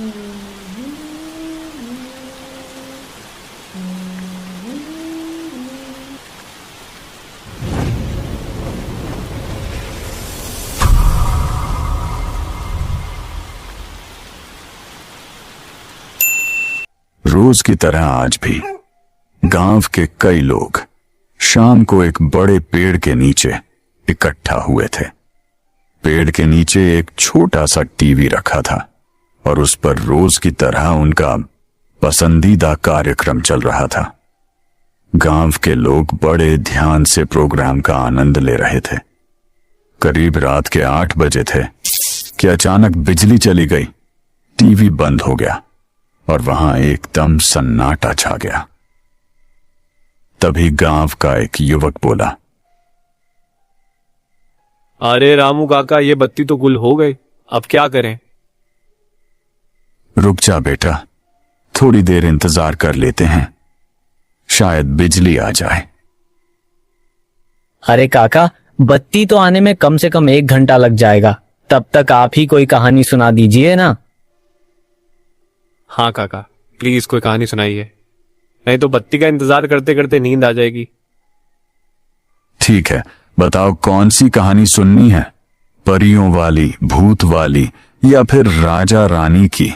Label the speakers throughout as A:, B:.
A: रोज की तरह आज भी गांव के कई लोग शाम को एक बड़े पेड़ के नीचे इकट्ठा हुए थे। पेड़ के नीचे एक छोटा सा टीवी रखा था और उस पर रोज की तरह उनका पसंदीदा कार्यक्रम चल रहा था। गांव के लोग बड़े ध्यान से प्रोग्राम का आनंद ले रहे थे। करीब रात के 8 बजे थे कि अचानक बिजली चली गई, टीवी बंद हो गया और वहां एकदम सन्नाटा छा गया। तभी गांव का एक युवक बोला,
B: अरे रामू काका, ये बत्ती तो गुल हो गई, अब क्या करें?
A: रुक जा बेटा, थोड़ी देर इंतजार कर लेते हैं, शायद बिजली आ जाए।
C: अरे काका, बत्ती तो आने में कम से कम 1 घंटा लग जाएगा, तब तक आप ही कोई कहानी सुना दीजिए ना।
B: हाँ काका, प्लीज कोई कहानी सुनाइए, नहीं तो बत्ती का इंतजार करते करते नींद आ जाएगी।
A: ठीक है, बताओ कौन सी कहानी सुननी है, परियों वाली, भूत वाली या फिर राजा रानी की?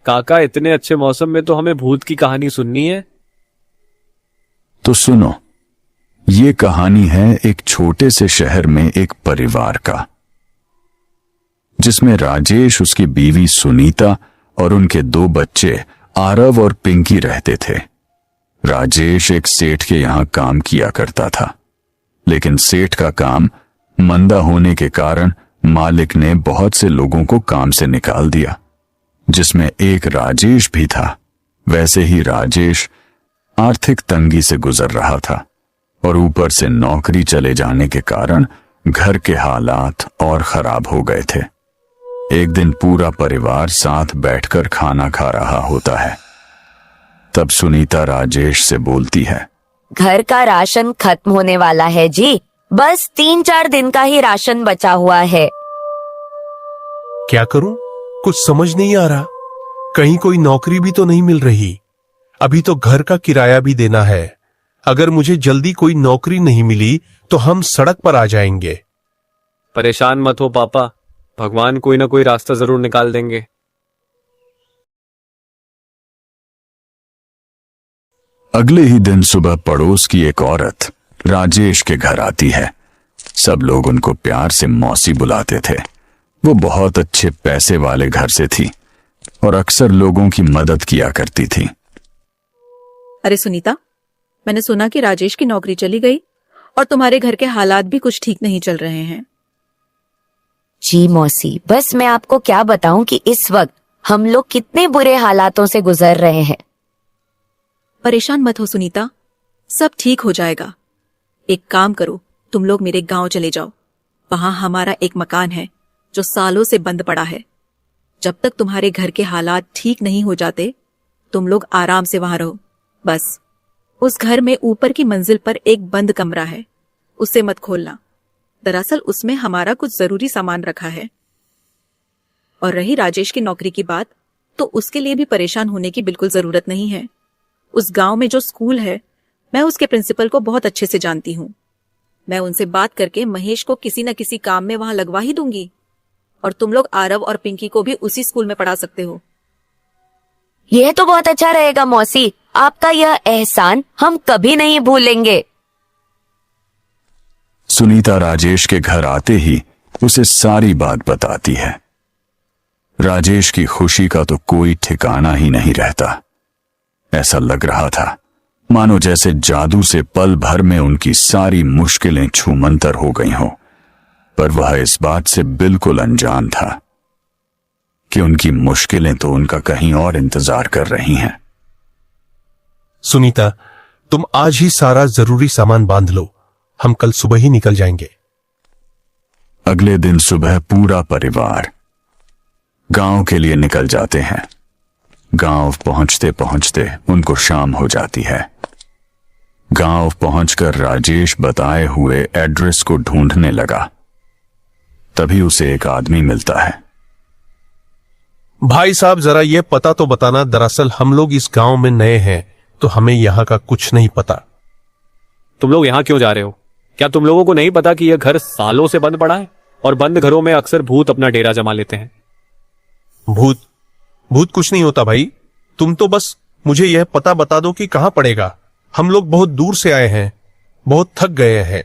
B: काका, इतने अच्छे मौसम में तो हमें भूत की कहानी सुननी है।
A: तो सुनो, ये कहानी है एक छोटे से शहर में एक परिवार का, जिसमें राजेश, उसकी बीवी सुनीता और उनके 2 बच्चे आरव और पिंकी रहते थे। राजेश एक सेठ के यहां काम किया करता था, लेकिन सेठ का काम मंदा होने के कारण मालिक ने बहुत से लोगों को काम से निकाल दिया, जिसमें एक राजेश भी था। वैसे ही राजेश आर्थिक तंगी से गुजर रहा था और ऊपर से नौकरी चले जाने के कारण घर के हालात और खराब हो गए थे। एक दिन पूरा परिवार साथ बैठकर खाना खा रहा होता है। तब सुनीता राजेश से बोलती है,
D: घर का राशन खत्म होने वाला है जी, बस 3-4 दिन का ही राशन बचा हुआ है।
E: क्या करूं? कुछ समझ नहीं आ रहा। कहीं कोई नौकरी भी तो नहीं मिल रही। अभी तो घर का किराया भी देना है। अगर मुझे जल्दी कोई नौकरी नहीं मिली तो हम सड़क पर आ जाएंगे।
B: परेशान मत हो पापा, भगवान कोई ना कोई रास्ता जरूर निकाल देंगे।
A: अगले ही दिन सुबह पड़ोस की एक औरत राजेश के घर आती है। सब लोग उनको प्यार से मौसी बुलाते थे। वो बहुत अच्छे पैसे वाले घर से थी और अक्सर लोगों की मदद किया करती थी।
F: अरे सुनीता, मैंने सुना कि राजेश की नौकरी चली गई और तुम्हारे घर के हालात भी कुछ ठीक नहीं चल रहे हैं।
D: जी मौसी, बस मैं आपको क्या बताऊं कि इस वक्त हम लोग कितने बुरे हालातों से गुजर रहे हैं।
F: परेशान मत हो सुनीता, सब ठीक हो जाएगा। एक काम करो, तुम लोग मेरे गांव चले जाओ। वहां हमारा एक मकान है जो सालों से बंद पड़ा है। जब तक तुम्हारे घर के हालात ठीक नहीं हो जाते, तुम लोग आराम से वहां रहो। बस उस घर में ऊपर की मंजिल पर एक बंद कमरा है, उसे मत खोलना। दरअसल उसमें हमारा कुछ जरूरी सामान रखा है। और रही राजेश की नौकरी की बात, तो उसके लिए भी परेशान होने की बिल्कुल जरूरत नहीं है। उस गांव में जो स्कूल है, मैं उसके प्रिंसिपल को बहुत अच्छे से जानती हूँ। मैं उनसे बात करके महेश को किसी न किसी काम में वहां लगवा ही दूंगी। और तुम लोग आरव और पिंकी को भी उसी स्कूल में पढ़ा सकते हो।
D: यह तो बहुत अच्छा रहेगा मौसी, आपका यह एहसान हम कभी नहीं भूलेंगे।
A: सुनीता राजेश के घर आते ही उसे सारी बात बताती है। राजेश की खुशी का तो कोई ठिकाना ही नहीं रहता। ऐसा लग रहा था मानो जैसे जादू से पल भर में उनकी सारी मुश्किलें छूमंतर हो गई हों। पर वह इस बात से बिल्कुल अनजान था कि उनकी मुश्किलें तो उनका कहीं और इंतजार कर रही हैं।
E: सुनीता, तुम आज ही सारा जरूरी सामान बांध लो, हम कल सुबह ही निकल जाएंगे।
A: अगले दिन सुबह पूरा परिवार गांव के लिए निकल जाते हैं। गांव पहुंचते पहुंचते उनको शाम हो जाती है। गांव पहुंचकर राजेश बताए हुए एड्रेस को ढूंढने लगा। तभी उसे एक आदमी मिलता है।
E: भाई साहब जरा ये पता तो बताना, दरअसल हम लोग इस गांव में नए हैं तो हमें यहाँ का कुछ नहीं पता।
B: तुम लोग यहाँ क्यों जा रहे हो? क्या तुम लोगों को नहीं पता कि यह घर सालों से बंद पड़ा है और बंद घरों में अक्सर भूत अपना डेरा जमा लेते हैं?
E: भूत भूत कुछ नहीं होता भाई, तुम तो बस मुझे यह पता बता दो कि कहाँ पड़ेगा। हम लोग बहुत दूर से आए हैं, बहुत थक गए हैं।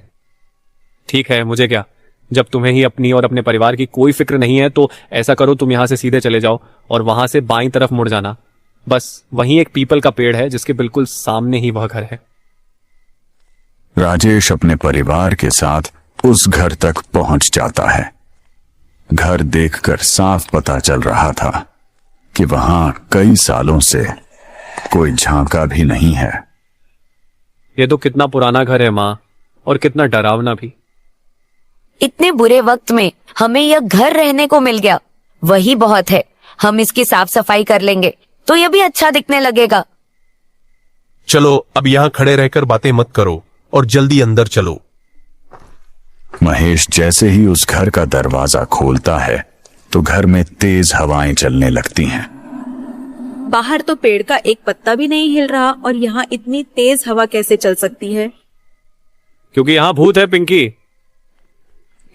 B: ठीक है, मुझे क्या, जब तुम्हें ही अपनी और अपने परिवार की कोई फिक्र नहीं है तो ऐसा करो, तुम यहां से सीधे चले जाओ और वहां से बाईं तरफ मुड़ जाना। बस वहीं एक पीपल का पेड़ है जिसके बिल्कुल सामने ही वह घर है।
A: राजेश अपने परिवार के साथ उस घर तक पहुंच जाता है। घर देखकर साफ पता चल रहा था कि वहां कई सालों से कोई झांका भी नहीं है।
B: ये तो कितना पुराना घर है माँ, और कितना डरावना भी।
D: इतने बुरे वक्त में हमें यह घर रहने को मिल गया, वही बहुत है। हम इसकी साफ सफाई कर लेंगे तो यह भी अच्छा दिखने लगेगा।
E: चलो अब यहाँ खड़े रहकर बातें मत करो और जल्दी अंदर चलो।
A: महेश जैसे ही उस घर का दरवाजा खोलता है तो घर में तेज हवाएं चलने लगती हैं।
F: बाहर तो पेड़ का एक पत्ता भी नहीं हिल रहा और यहाँ इतनी तेज हवा कैसे चल सकती है?
B: क्योंकि यहाँ भूत है पिंकी।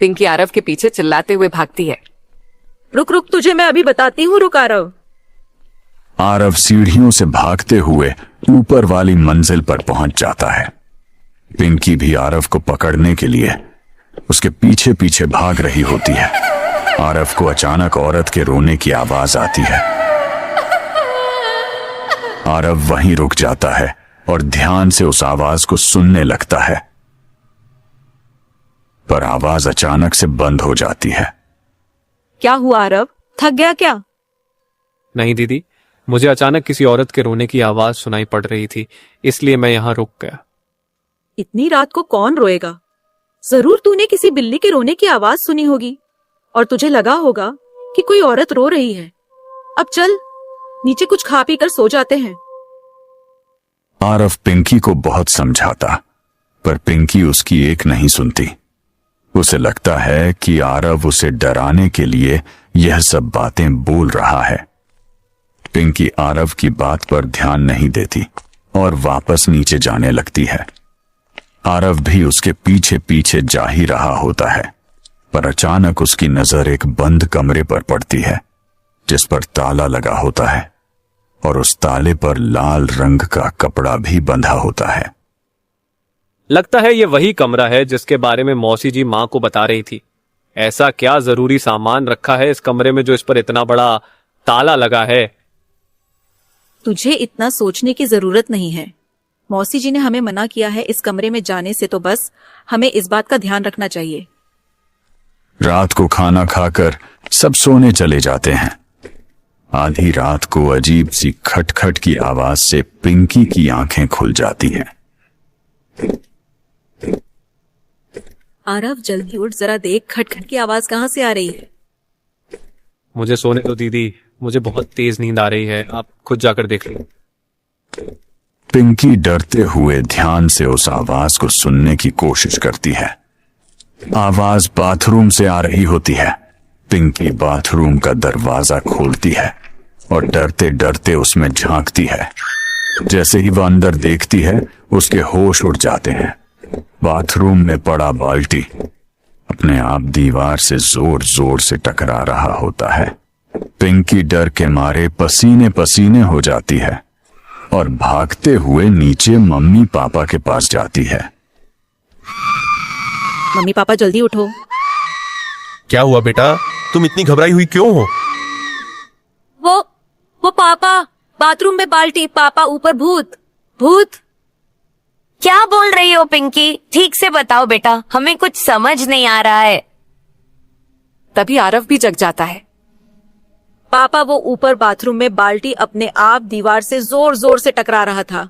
G: पिंकी आरव के पीछे चिल्लाते हुए भागती है।
F: रुक रुक, तुझे मैं अभी बताती हूँ, रुक आरव।
A: आरव सीढ़ियों से भागते हुए ऊपर वाली मंजिल पर पहुंच जाता है। पिंकी भी आरव को पकड़ने के लिए उसके पीछे पीछे भाग रही होती है। आरव को अचानक औरत के रोने की आवाज आती है। आरव वहीं रुक जाता है और ध्यान से उस आवाज को सुनने लगता है, पर आवाज अचानक से बंद हो जाती है।
F: क्या हुआ आरव, थक गया क्या?
B: नहीं दीदी, मुझे अचानक किसी औरत के रोने की आवाज सुनाई पड़ रही थी, इसलिए मैं यहाँ रुक गया।
F: इतनी रात को कौन रोएगा? जरूर तूने किसी बिल्ली के रोने की आवाज सुनी होगी और तुझे लगा होगा कि कोई औरत रो रही है। अब चल नीचे कुछ खा पी कर सो जाते हैं।
A: आरव पिंकी को बहुत समझाता, पर पिंकी उसकी एक नहीं सुनती। उसे लगता है कि आरव उसे डराने के लिए यह सब बातें बोल रहा है। पिंकी आरव की बात पर ध्यान नहीं देती और वापस नीचे जाने लगती है। आरव भी उसके पीछे पीछे जा ही रहा होता है, पर अचानक उसकी नजर एक बंद कमरे पर पड़ती है जिस पर ताला लगा होता है और उस ताले पर लाल रंग का कपड़ा भी बंधा होता है।
B: लगता है ये वही कमरा है जिसके बारे में मौसी जी माँ को बता रही थी। ऐसा क्या जरूरी सामान रखा है इस कमरे में जो इस पर इतना बड़ा ताला लगा है?
F: तुझे इतना सोचने की जरूरत नहीं है। मौसी जी ने हमें मना किया है इस कमरे में जाने से, तो बस हमें इस बात का ध्यान रखना चाहिए।
A: रात को खाना खाकर सब सोने चले जाते हैं। आधी रात को अजीब सी खटखट की आवाज से पिंकी की आंखें खुल जाती हैं।
F: आरव जल्दी उठ, जरा देख खटखट की आवाज कहाँ से आ रही है।
B: मुझे सोने दो दीदी, मुझे बहुत तेज नींद आ रही है, आप खुद जाकर देख लो।
A: पिंकी डरते हुए ध्यान से उस आवाज को सुनने की कोशिश करती है। आवाज बाथरूम से आ रही होती है। पिंकी बाथरूम का दरवाजा खोलती है और डरते डरते उसमें झांकती है। जैसे ही वह अंदर देखती है उसके होश उड़ जाते हैं। बाथरूम में पड़ा बाल्टी अपने आप दीवार से जोर जोर से टकरा रहा होता है। पिंकी डर के मारे पसीने पसीने हो जाती है और भागते हुए नीचे मम्मी पापा के पास जाती है।
F: मम्मी पापा जल्दी उठो।
E: क्या हुआ बेटा, तुम इतनी घबराई हुई क्यों हो?
D: वो पापा, बाथरूम में बाल्टी, पापा ऊपर भूत। भूत? क्या बोल रही हो पिंकी? ठीक से बताओ बेटा, हमें कुछ समझ नहीं आ रहा है।
G: तभी आरव भी जग जाता है।
F: पापा वो ऊपर बाथरूम में बाल्टी अपने आप दीवार से जोर जोर से टकरा रहा था।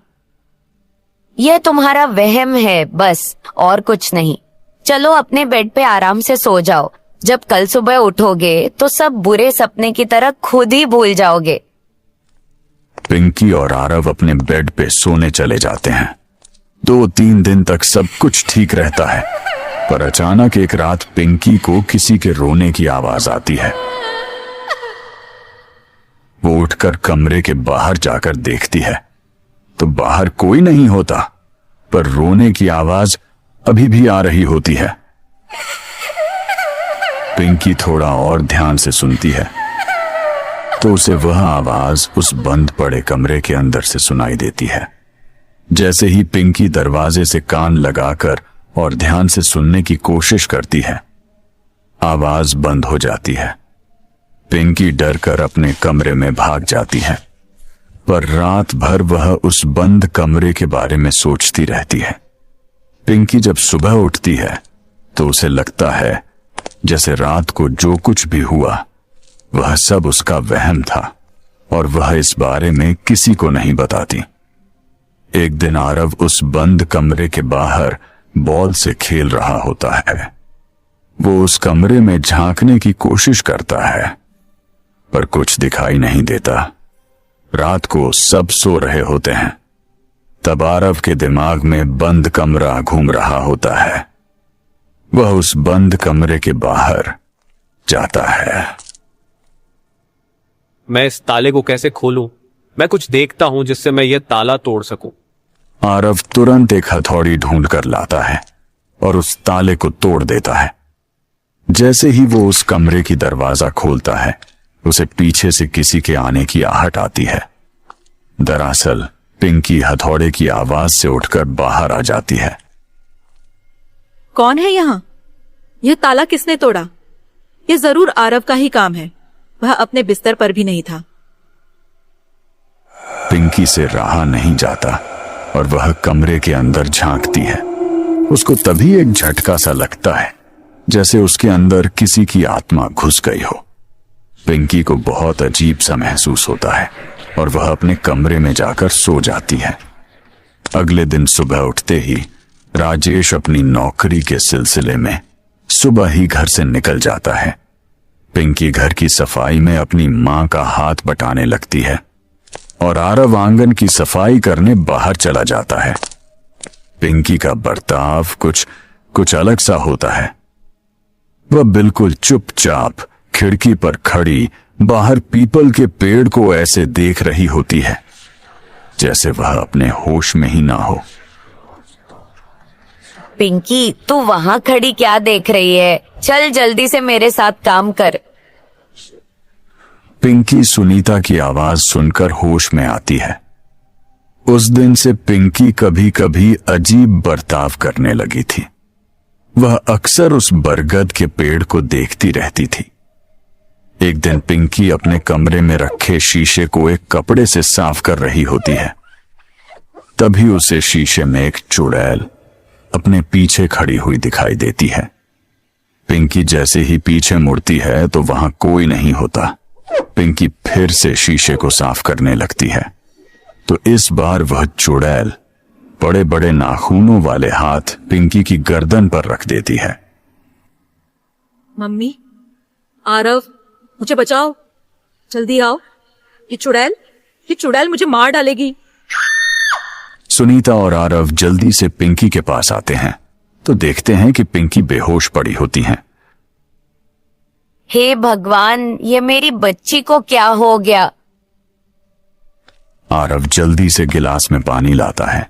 D: यह तुम्हारा वहम है बस, और कुछ नहीं। चलो अपने बेड पे आराम से सो जाओ। जब कल सुबह उठोगे तो सब बुरे सपने की तरह खुद ही भूल जाओगे।
A: पिंकी और आरव अपने बेड पे सोने चले जाते हैं। 2-3 दिन तक सब कुछ ठीक रहता है, पर अचानक एक रात पिंकी को किसी के रोने की आवाज आती है। वो उठकर कमरे के बाहर जाकर देखती है तो बाहर कोई नहीं होता, पर रोने की आवाज अभी भी आ रही होती है। पिंकी थोड़ा और ध्यान से सुनती है तो उसे वह आवाज उस बंद पड़े कमरे के अंदर से सुनाई देती है। जैसे ही पिंकी दरवाजे से कान लगाकर और ध्यान से सुनने की कोशिश करती है, आवाज बंद हो जाती है। पिंकी डर कर अपने कमरे में भाग जाती है, पर रात भर वह उस बंद कमरे के बारे में सोचती रहती है। पिंकी जब सुबह उठती है तो उसे लगता है जैसे रात को जो कुछ भी हुआ वह सब उसका वहम था और वह इस बारे में किसी को नहीं बताती। एक दिन आरव उस बंद कमरे के बाहर बॉल से खेल रहा होता है। वो उस कमरे में झांकने की कोशिश करता है, पर कुछ दिखाई नहीं देता। रात को सब सो रहे होते हैं। तब आरव के दिमाग में बंद कमरा घूम रहा होता है। वह उस बंद कमरे के बाहर जाता है।
B: मैं इस ताले को कैसे खोलूं? मैं कुछ देखता हूं जिससे मैं यह ताला तोड़ सकूं।
A: आरव तुरंत एक हथौड़ी ढूंढ कर लाता है और उस ताले को तोड़ देता है। जैसे ही वो उस कमरे की दरवाजा खोलता है, उसे पीछे से किसी के आने की आहट आती है। दरअसल पिंकी हथौड़े की आवाज से उठकर बाहर आ जाती है।
F: कौन है यहाँ? यह ताला किसने तोड़ा? यह जरूर आरव का ही काम है। वह अपने बिस्तर पर भी नहीं था।
A: पिंकी से रहा नहीं जाता और वह कमरे के अंदर झांकती है। उसको तभी एक झटका सा लगता है जैसे उसके अंदर किसी की आत्मा घुस गई हो। पिंकी को बहुत अजीब सा महसूस होता है और वह अपने कमरे में जाकर सो जाती है। अगले दिन सुबह उठते ही राजेश अपनी नौकरी के सिलसिले में सुबह ही घर से निकल जाता है। पिंकी घर की सफाई में अपनी मां का हाथ बटाने लगती है और आरव आंगन की सफाई करने बाहर चला जाता है। पिंकी का बर्ताव कुछ अलग सा होता है। वह बिल्कुल चुपचाप खिड़की पर खड़ी बाहर पीपल के पेड़ को ऐसे देख रही होती है जैसे वह अपने होश में ही ना हो।
D: पिंकी, तू वहां खड़ी क्या देख रही है? चल जल्दी से मेरे साथ काम कर।
A: पिंकी सुनीता की आवाज सुनकर होश में आती है। उस दिन से पिंकी कभी कभी अजीब बर्ताव करने लगी थी। वह अक्सर उस बरगद के पेड़ को देखती रहती थी। एक दिन पिंकी अपने कमरे में रखे शीशे को एक कपड़े से साफ कर रही होती है। तभी उसे शीशे में एक चुड़ैल अपने पीछे खड़ी हुई दिखाई देती है। पिंकी जैसे ही पीछे मुड़ती है तो वहां कोई नहीं होता। पिंकी फिर से शीशे को साफ करने लगती है तो इस बार वह चुड़ैल बड़े बड़े नाखूनों वाले हाथ पिंकी की गर्दन पर रख देती है।
F: मम्मी, आरव, मुझे बचाओ, जल्दी आओ। ये चुड़ैल मुझे मार डालेगी।
A: सुनीता और आरव जल्दी से पिंकी के पास आते हैं तो देखते हैं कि पिंकी बेहोश पड़ी होती हैं।
D: हे भगवान, ये मेरी बच्ची को क्या हो गया?
A: आरव जल्दी से गिलास में पानी लाता है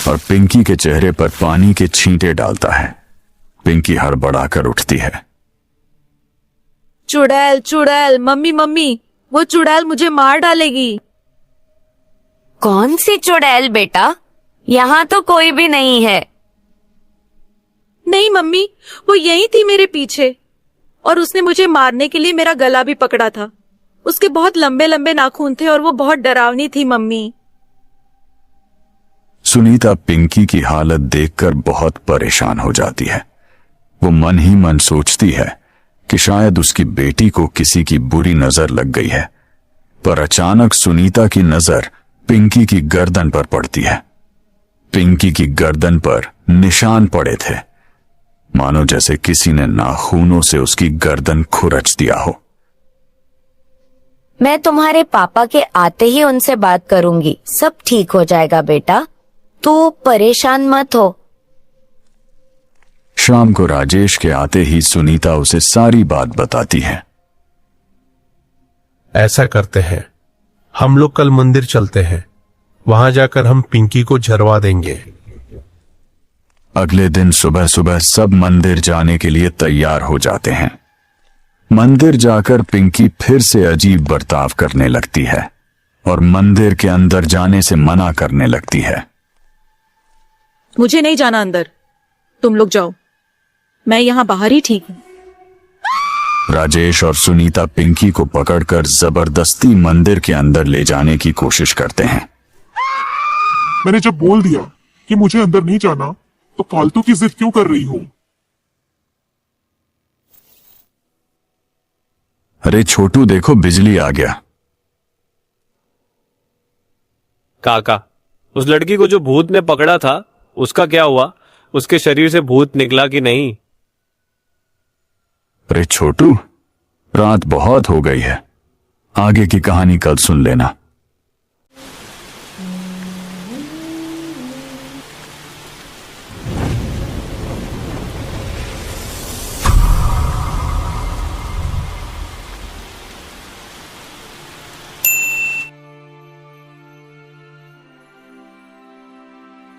A: और पिंकी के चेहरे पर पानी के छींटे डालता है। पिंकी हड़बड़ाकर उठती है।
F: चुड़ैल, मम्मी, वो चुड़ैल मुझे मार डालेगी।
D: कौन सी चुड़ैल बेटा? यहाँ तो कोई भी नहीं है।
F: नहीं मम्मी, वो यही थी मेरे पीछे और उसने मुझे मारने के लिए मेरा गला भी पकड़ा था। उसके बहुत लंबे लंबे नाखून थे और वो बहुत डरावनी थी मम्मी।
A: सुनीता पिंकी की हालत देखकर बहुत परेशान हो जाती है। वो मन ही मन सोचती है कि शायद उसकी बेटी को किसी की बुरी नजर लग गई है, पर अचानक सुनीता की नजर पिंकी की गर्दन पर पड़ती है। पिंकी की गर्दन पर निशान पड़े थे, मानो जैसे किसी ने नाखूनों से उसकी गर्दन खुरच दिया हो।
D: मैं तुम्हारे पापा के आते ही उनसे बात करूंगी। सब ठीक हो जाएगा बेटा, तू परेशान मत हो।
A: शाम को राजेश के आते ही सुनीता उसे सारी बात बताती है।
E: ऐसा करते हैं, हम लोग कल मंदिर चलते हैं, वहां जाकर हम पिंकी को झरवा देंगे।
A: अगले दिन सुबह सुबह सब मंदिर जाने के लिए तैयार हो जाते हैं। मंदिर जाकर पिंकी फिर से अजीब बर्ताव करने लगती है और मंदिर के अंदर जाने से मना करने लगती है।
F: मुझे नहीं जाना अंदर, तुम लोग जाओ, मैं यहाँ बाहर ही ठीक हूँ।
A: राजेश और सुनीता पिंकी को पकड़कर जबरदस्ती मंदिर के अंदर ले जाने की कोशिश करते हैं।
H: मैंने जब बोल दिया कि मुझे अंदर नहीं जाना, तो फालतू की जिद क्यों कर रही हो?
A: अरे छोटू देखो, बिजली आ गया।
B: काका, उस लड़की को जो भूत ने पकड़ा था उसका क्या हुआ? उसके शरीर से भूत निकला कि नहीं?
A: अरे छोटू, रात बहुत हो गई है, आगे की कहानी कल सुन लेना।